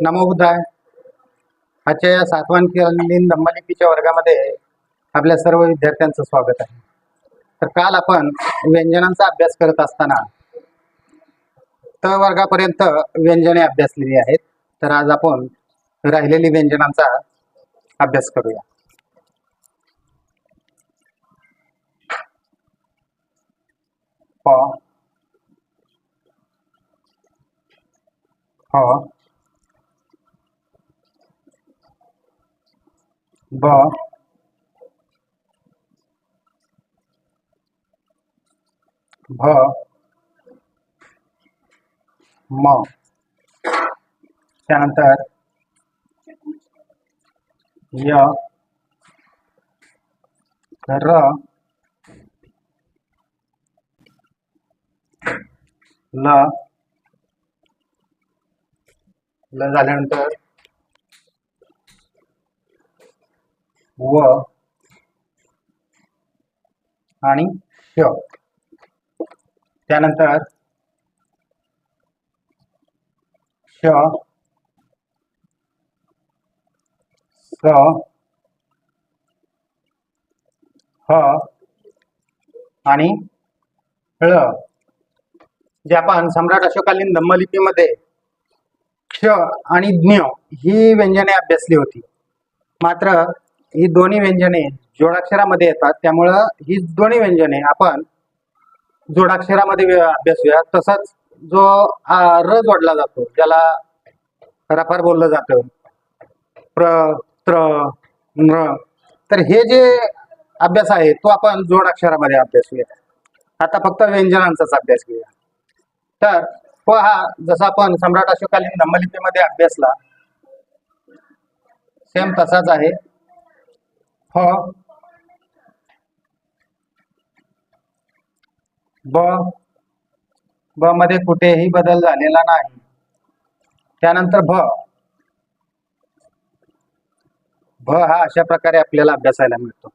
नमो बुद्धाय. आजच्या या सातवांकालीन धम्मलिपीच्या वर्गामध्ये आपल्या सर्व विद्यार्थ्यांचं स्वागत आहे. तर काल आपण व्यंजनांचा अभ्यास करत असताना त वर्गापर्यंत व्यंजने अभ्यासलेली आहेत. तर आज आपण राहिलेली व्यंजनांचा अभ्यास करूया. प, ह, ब, भ, म, त्यानंतर य, र, ल, ल झाल्यानंतर व आणि श, त्यानंतर श, स, ह आणि ळ. जे आपण सम्राट अशोकालीन धम्मलिपीमध्ये क्ष आणि ज्ञ ही व्यंजने अभ्यासली होती. मात्र ही दोन्ही व्यंजने जोडाक्षरामध्ये येतात, त्यामुळं ही दोन्ही व्यंजने आपण जोडाक्षरामध्ये अभ्यासूया. तसंच जो र जोडला जातो, ज्याला रफार बोललं जातं, प्र, त्र, नृ, तर हे जे अभ्यास आहे तो आपण जोडाक्षरामध्ये अभ्यासूया. आता फक्त व्यंजनांचाच अभ्यास घेऊया. तर प हा जसा आपण सम्राट अशोकालीन धम्मलिपीमध्ये अभ्यासला सेम तसाच आहे. फ, ब, ब मध्ये कुठेही बदल झालेला नाही. त्यानंतर भ, भ हा अशा प्रकारे आपल्याला अभ्यासायला मिळतो.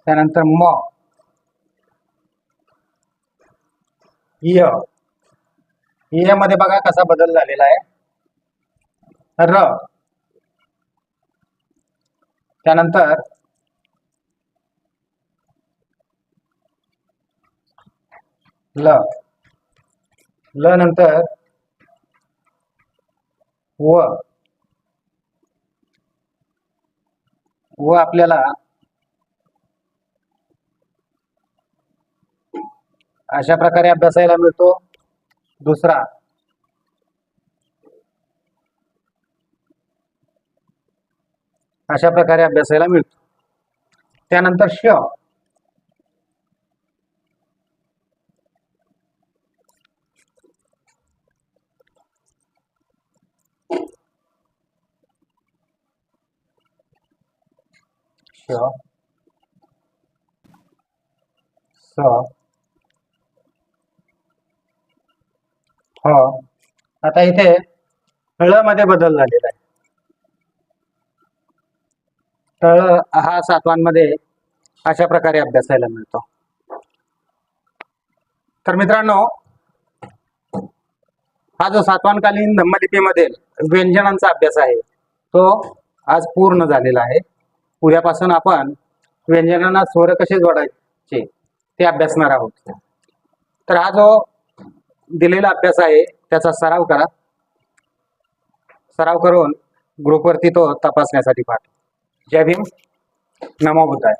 त्यानंतर म, य, य मध्ये बघा कसा बदल झालेला आहे. र, त्यानंतर ल, ल नंतर व, व आपल्याला अशा प्रकारे अभ्यासायला मिळतो. दुसरा अशा प्रकारे अभ्यासायला मिळतो. त्यानंतर श, श, स, ह. आता इथे ळ मध्ये बदल झालेला आहे. तळ हा सातवांमध्ये अशा प्रकारे अभ्यासायला मिळतो. तर मित्रांनो, हा जो सातवांकालीन धम्मलिपीमध्ये व्यंजनांचा अभ्यास आहे तो आज पूर्ण झालेला आहे. उद्यापासून आपण व्यंजनांना स्वर कसे जोडायचे ते अभ्यासणार आहोत. तर हा जो दिलेला अभ्यास आहे त्याचा सराव करा. सराव करून ग्रुपवरती तो तपासण्यासाठी पाठवा. जय भीम. नमो बुद्धाय.